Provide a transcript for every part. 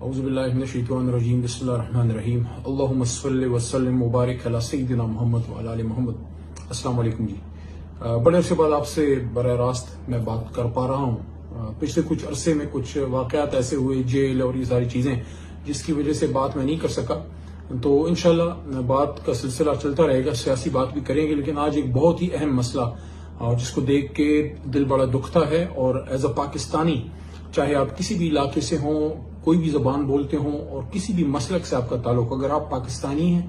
اعوذ باللہ من الشیطان الرجیم بسم اللہ الرحمن الرحیم اللہم صلی وسلم مبارک علی سیدنا محمد وعلی آل محمد۔ السلام علیکم جی۔ بڑے عرصے بعد آپ سے براہ راست میں بات کر پا رہا ہوں۔ پچھلے کچھ عرصے میں کچھ واقعات ایسے ہوئے، جیل اور یہ ساری چیزیں، جس کی وجہ سے بات میں نہیں کر سکا، تو انشاءاللہ بات کا سلسلہ چلتا رہے گا، سیاسی بات بھی کریں گے، لیکن آج ایک بہت ہی اہم مسئلہ جس کو دیکھ کے دل بڑا دکھتا ہے، اور ایز اے پاکستانی، چاہے آپ کسی بھی علاقے سے ہوں، کوئی بھی زبان بولتے ہوں اور کسی بھی مسلک سے آپ کا تعلق، اگر آپ پاکستانی ہیں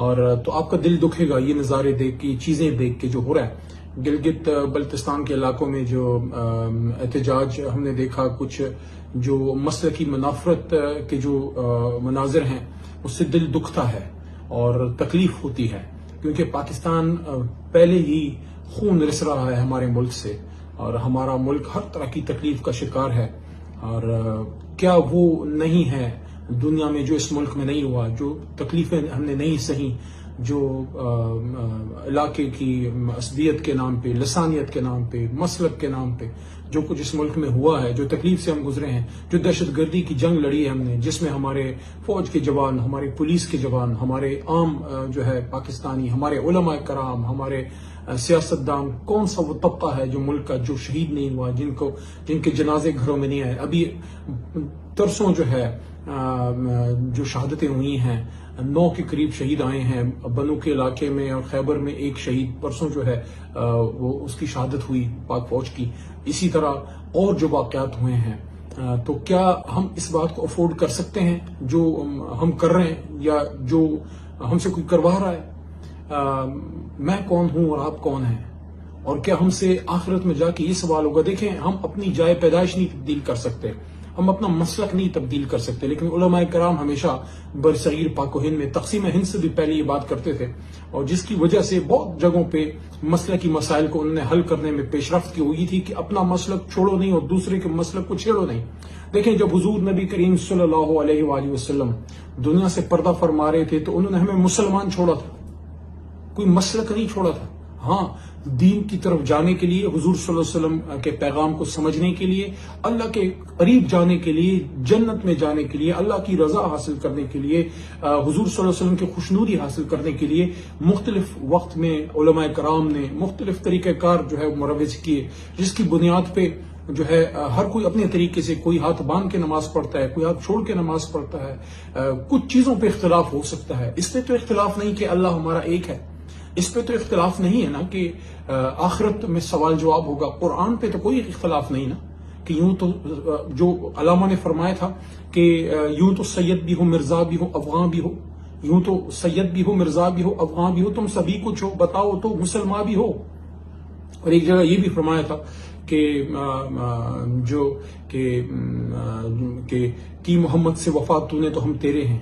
اور تو آپ کا دل دکھے گا یہ نظارے دیکھ کے، چیزیں دیکھ کے جو ہو رہا ہے۔ گلگت بلتستان کے علاقوں میں جو احتجاج ہم نے دیکھا، کچھ جو مسلکی منافرت کے جو مناظر ہیں، اس سے دل دکھتا ہے اور تکلیف ہوتی ہے، کیونکہ پاکستان پہلے ہی خون رس رہا ہے ہمارے ملک سے، اور ہمارا ملک ہر طرح کی تکلیف کا شکار ہے۔ اور کیا وہ نہیں ہے دنیا میں جو اس ملک میں نہیں ہوا، جو تکلیفیں ہم نے نہیں سہی، جو علاقے کی عصبیت کے نام پہ، لسانیت کے نام پہ، مسلک کے نام پہ جو کچھ اس ملک میں ہوا ہے، جو تکلیف سے ہم گزرے ہیں، جو دہشت گردی کی جنگ لڑی ہے ہم نے، جس میں ہمارے فوج کے جوان، ہمارے پولیس کے جوان، ہمارے عام جو ہے پاکستانی، ہمارے علماء کرام، ہمارے سیاستدان، کون سا وہ طبقہ ہے جو ملک کا جو شہید نہیں ہوا، جن کے جنازے گھروں میں نہیں آئے۔ ابھی ترسوں جو ہے جو شہادتیں ہوئی ہیں، 9 کے قریب شہید آئے ہیں بنو کے علاقے میں، اور خیبر میں ایک شہید پرسوں جو ہے وہ اس کی شہادت ہوئی پاک فوج کی۔ اسی طرح اور جو واقعات ہوئے ہیں، تو کیا ہم اس بات کو افورڈ کر سکتے ہیں جو ہم کر رہے ہیں، یا جو ہم سے کوئی کروا رہا ہے؟ میں کون ہوں اور آپ کون ہیں؟ اور کیا ہم سے آخرت میں جا کے یہ سوال ہوگا؟ دیکھیں، ہم اپنی جائے پیدائش نہیں تبدیل کر سکتے، ہم اپنا مسلک نہیں تبدیل کر سکتے، لیکن علماء کرام ہمیشہ برصغیر پاک و ہند میں تقسیم ہند سے بھی پہلے یہ بات کرتے تھے، اور جس کی وجہ سے بہت جگہوں پہ مسلکی مسائل کو انہوں نے حل کرنے میں پیش رفت کی ہوئی تھی کہ اپنا مسلک چھوڑو نہیں اور دوسرے کے مسلک کو چھیڑو نہیں۔ دیکھیں، جب حضور نبی کریم صلی اللہ علیہ وآلہ وسلم دنیا سے پردہ فرما رہے تھے تو انہوں نے ہمیں مسلمان چھوڑا تھا، کوئی مسلک نہیں چھوڑا تھا۔ ہاں، دین کی طرف جانے کے لیے، حضور صلی اللہ علیہ وسلم کے پیغام کو سمجھنے کے لیے، اللہ کے قریب جانے کے لیے، جنت میں جانے کے لیے، اللہ کی رضا حاصل کرنے کے لیے، حضور صلی اللہ علیہ وسلم کی خوشنودی حاصل کرنے کے لیے مختلف وقت میں علماء کرام نے مختلف طریقہ کار جو ہے مروج کیے، جس کی بنیاد پہ جو ہے ہر کوئی اپنے طریقے سے، کوئی ہاتھ باندھ کے نماز پڑھتا ہے، کوئی ہاتھ چھوڑ کے نماز پڑھتا ہے۔ کچھ چیزوں پہ اختلاف ہو سکتا ہے، اس پہ تو اختلاف نہیں کہ اللہ ہمارا ایک ہے، اس پہ تو اختلاف نہیں ہے نا کہ آخرت میں سوال جواب ہوگا۔ قرآن پہ تو کوئی اختلاف نہیں نا کہ یوں تو جو علامہ نے فرمایا تھا کہ یوں تو سید بھی ہو، مرزا بھی ہو، افغان بھی ہو، یوں تو سید بھی ہو، مرزا بھی ہو، افغان بھی ہو، تم سبھی کچھ ہو، بتاؤ تو مسلمان بھی ہو۔ اور ایک جگہ یہ بھی فرمایا تھا کہ جو کہ محمد سے وفا تو نے تو ہم تیرے ہیں،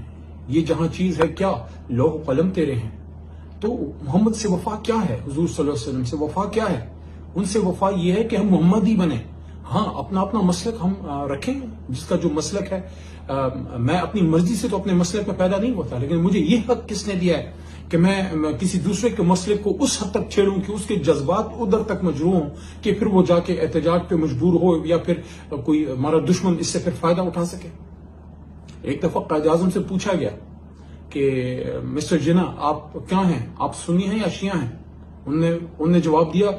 یہ جہاں چیز ہے کیا، لوح قلم تیرے ہیں۔ تو محمد سے وفا کیا ہے؟ حضور صلی اللہ علیہ وسلم سے وفا کیا ہے؟ ان سے وفا یہ ہے کہ ہم محمدی بنیں۔ ہاں، اپنا اپنا مسلک ہم رکھیں، جس کا جو مسلک ہے، میں اپنی مرضی سے تو اپنے مسلک میں پیدا نہیں ہوتا، لیکن مجھے یہ حق کس نے دیا ہے کہ میں کسی دوسرے کے مسلک کو اس حد تک چھیڑوں کہ اس کے جذبات ادھر تک مجروح ہوں کہ پھر وہ جا کے احتجاج پہ مجبور ہو، یا پھر کوئی ہمارا دشمن اس سے پھر فائدہ اٹھا سکے۔ ایک دفعہ قائد اعظم سے پوچھا گیا کہ مسٹر جناح آپ کیا ہیں، آپ سنی ہیں یا شیعہ ہیں؟ انہوں نے جواب دیا،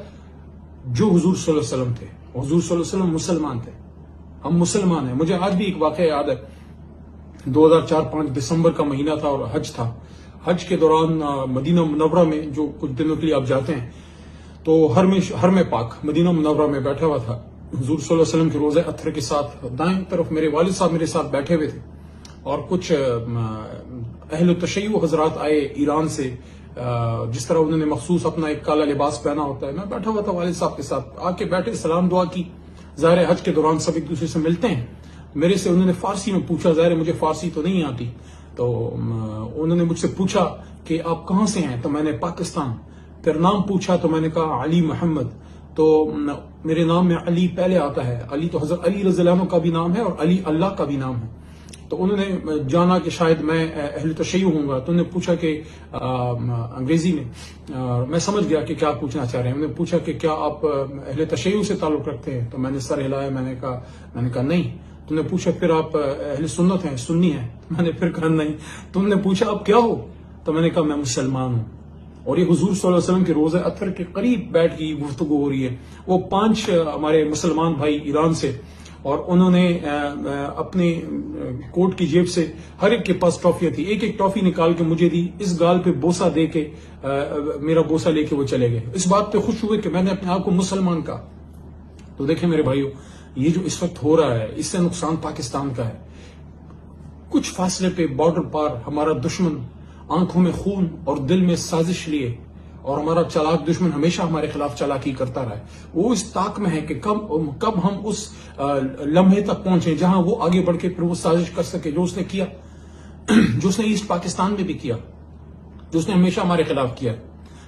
جو حضور صلی اللہ علیہ وسلم تھے، حضور صلی اللہ علیہ وسلم مسلمان تھے، ہم مسلمان ہیں۔ مجھے آج بھی ایک واقعہ یاد ہے، 2004-5 دسمبر کا مہینہ تھا اور حج تھا۔ حج کے دوران مدینہ منورہ میں جو کچھ دنوں کے لیے آپ جاتے ہیں، تو حرم پاک مدینہ منورہ میں بیٹھا ہوا تھا، حضور صلی اللہ علیہ وسلم کے روضہ اطہر کے ساتھ دائیں طرف میرے والد صاحب میرے ساتھ بیٹھے ہوئے تھے، اور کچھ اہل تشیع حضرات آئے ایران سے، جس طرح انہوں نے مخصوص اپنا ایک کالا لباس پہنا ہوتا ہے۔ میں بیٹھا ہوا تھا والد صاحب کے ساتھ، آ کے بیٹھے، سلام دعا کی۔ ظاہر حج کے دوران سب ایک دوسرے سے ملتے ہیں۔ میرے سے انہوں نے فارسی میں پوچھا، ظاہر مجھے فارسی تو نہیں آتی، تو انہوں نے مجھ سے پوچھا کہ آپ کہاں سے ہیں؟ تو میں نے پاکستان۔ پھر نام پوچھا تو میں نے کہا علی محمد، تو میرے نام میں علی پہلے آتا ہے، علی تو حضرت علی رضی اللہ عنہ کا بھی نام ہے اور علی اللہ کا بھی نام ہے۔ تو انہوں نے جانا کہ شاید میں اہل تشیع ہوں گا، تو انہوں نے پوچھا کہ انگریزی میں، میں سمجھ گیا کہ کیا پوچھنا چاہ رہے ہیں۔ انہوں نے پوچھا کہ کیا آپ اہل تشیع سے تعلق رکھتے ہیں؟ تو میں نے سر ہلایا، میں نے کہا نہیں۔ تو تم نے پوچھا پھر آپ اہل سنت ہیں، سنی ہیں؟ میں نے پھر کہا نہیں. تم نے پوچھا آپ کیا ہو؟ تو میں نے کہا میں مسلمان ہوں. اور یہ حضور صلی اللہ علیہ وسلم کے روزہ اطہر کے قریب بیٹھ کے گفتگو ہو رہی ہے. وہ 5 ہمارے مسلمان بھائی ایران سے، اور انہوں نے اپنے کوٹ کی جیب سے ہر ایک کے پاس ٹافیاں تھی، ایک ایک ٹافی نکال کے مجھے دی، اس گال پہ بوسہ دے کے میرا بوسہ لے کے وہ چلے گئے. اس بات پہ خوش ہوئے کہ میں نے اپنے آپ کو مسلمان کہا. تو دیکھیں میرے بھائیو، یہ جو اس وقت ہو رہا ہے اس سے نقصان پاکستان کا ہے. کچھ فاصلے پہ بارڈر پار ہمارا دشمن آنکھوں میں خون اور دل میں سازش لیے، اور ہمارا چالاک دشمن ہمیشہ ہمارے خلاف چالاکی کرتا رہا ہے. وہ اس طاق میں ہے کہ کب ہم اس لمحے تک پہنچے جہاں وہ آگے بڑھ کے پھر وہ سازش کر سکے جو اس نے کیا، جو اس نے ایسٹ پاکستان میں بھی کیا، جو اس نے ہمیشہ ہمارے خلاف کیا.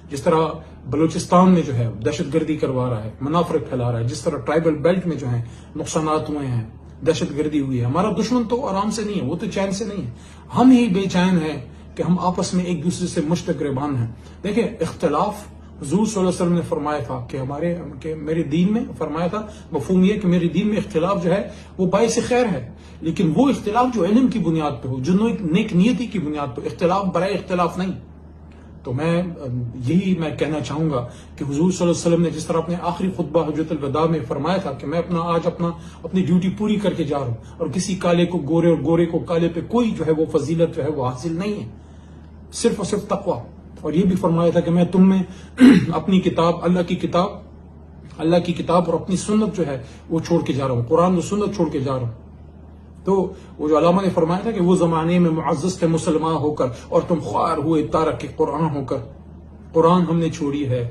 جس طرح بلوچستان میں جو ہے دہشت گردی کروا رہا ہے، منافرت پھیلا رہا ہے، جس طرح ٹرائبل بیلٹ میں جو ہے نقصانات ہوئے ہیں، دہشت گردی ہوئی ہے. ہمارا دشمن تو آرام سے نہیں ہے، وہ تو چین سے نہیں ہے. ہم ہی بے چین ہیں کہ ہم آپس میں ایک دوسرے سے مشترک رہبان ہیں. دیکھیں اختلاف، حضور صلی اللہ علیہ وسلم نے فرمایا تھا کہ میرے دین میں فرمایا تھا، مفہوم یہ کہ میرے دین میں اختلاف جو ہے وہ باعث خیر ہے، لیکن وہ اختلاف جو علم کی بنیاد پہ ہو، جو نیک نیتی کی بنیاد پہ، اختلاف برائے اختلاف نہیں. تو میں کہنا چاہوں گا کہ حضور صلی اللہ علیہ وسلم نے جس طرح اپنے آخری خطبہ حجۃ الوداع میں فرمایا تھا کہ میں آج اپنی ڈیوٹی پوری کر کے جا رہا ہوں، اور کسی کالے کو گورے اور گورے کو کالے پہ کوئی جو ہے وہ فضیلت جو ہے وہ حاصل نہیں ہے، صرف اور صرف تقویٰ. اور یہ بھی فرمایا تھا کہ میں تم میں اپنی کتاب، اللہ کی کتاب اور اپنی سنت جو ہے وہ چھوڑ کے جا رہا ہوں، قرآن و سنت چھوڑ کے جا رہا ہوں. تو وہ جو علامہ نے فرمایا تھا کہ وہ زمانے میں معزز تھے مسلمان ہو کر، اور تم خوار ہوئے تارک کے قرآن ہو کر. قرآن ہم نے چھوڑی ہے،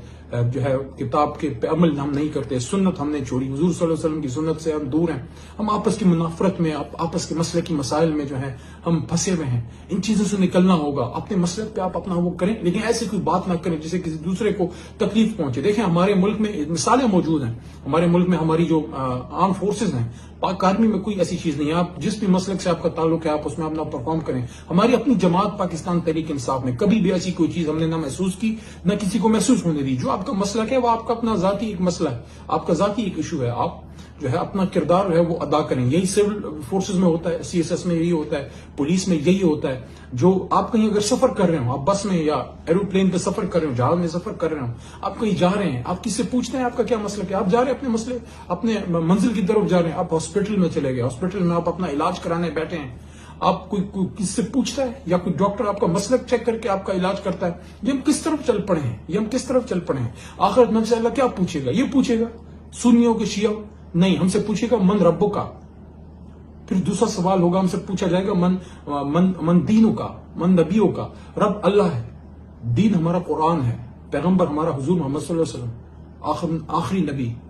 جو ہے کتاب کے پہ عمل ہم نہیں کرتے، سنت ہم نے چھوڑی، حضور صلی اللہ علیہ وسلم کی سنت سے ہم دور ہیں. ہم آپس کی منافرت میں، آپس کے مسئلے کی مسائل میں جو ہے ہم پھنسے ہوئے ہیں. ان چیزوں سے نکلنا ہوگا. اپنے مسلک پہ آپ اپنا وہ کریں، لیکن ایسی کوئی بات نہ کریں جس سے کسی دوسرے کو تکلیف پہنچے. دیکھیں ہمارے ملک میں مثالیں موجود ہیں. ہمارے ملک میں ہماری جو آرم فورسز ہیں، پاک آرمی میں کوئی ایسی چیز نہیں ہے. آپ جس بھی مسلک سے آپ کا تعلق ہے آپ اس میں اپنا پرفارم کریں. ہماری اپنی جماعت پاکستان تحریک انصاف میں کبھی بھی ایسی کوئی چیز ہم نے نہ محسوس کی نہ کسی کو محسوس ہونے دی. جو آپ کا مسلک ہے وہ آپ کا اپنا ذاتی ایک مسئلہ ہے، آپ کا ذاتی ایک ایشو ہے. آپ جو ہے اپنا کردار ہے وہ ادا کریں. یہی سول فورسز میں ہوتا ہے، CSS میں یہی ہوتا ہے، پولیس میں یہی ہوتا ہے. جو آپ کہیں اگر سفر کر رہے ہوں، آپ بس میں یا ایروپلین پہ سفر کر رہے ہوں، جہاز میں سفر کر رہے ہوں، آپ کہیں جا رہے ہیں، آپ کس سے پوچھتے ہیں آپ کا کیا مسئلہ ہے؟ آپ جا رہے ہیں اپنے مسئلے، اپنے منزل کی طرف جا رہے ہیں. آپ ہاسپٹل میں چلے گئے، ہاسپٹل میں آپ اپنا علاج کرانے بیٹھے ہیں، آپ کوئی کس سے پوچھتا ہے یا کوئی ڈاکٹر آپ کا مسلک چیک کر کے آپ کا علاج کرتا ہے؟ یہ ہم کس طرف چل پڑے ہیں؟ آخرت میں سے اللہ کیا پوچھے گا؟ یہ پوچھے گا سنیوں کے شیعہ نہیں، ہم سے پوچھے گا من ربوں کا. پھر دوسرا سوال ہوگا، ہم سے پوچھا جائے گا من دینوں کا، من نبیوں کا. رب اللہ ہے، دین ہمارا قرآن ہے، پیغمبر ہمارا حضور محمد صلی اللہ علیہ وسلم، آخری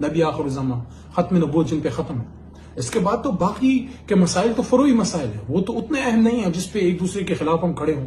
نبی آخر الزمان، ختم نبوت جن پہ ختم ہے. اس کے بعد تو باقی کے مسائل تو فروعی مسائل ہیں، وہ تو اتنے اہم نہیں ہیں جس پہ ایک دوسرے کے خلاف ہم کھڑے ہوں.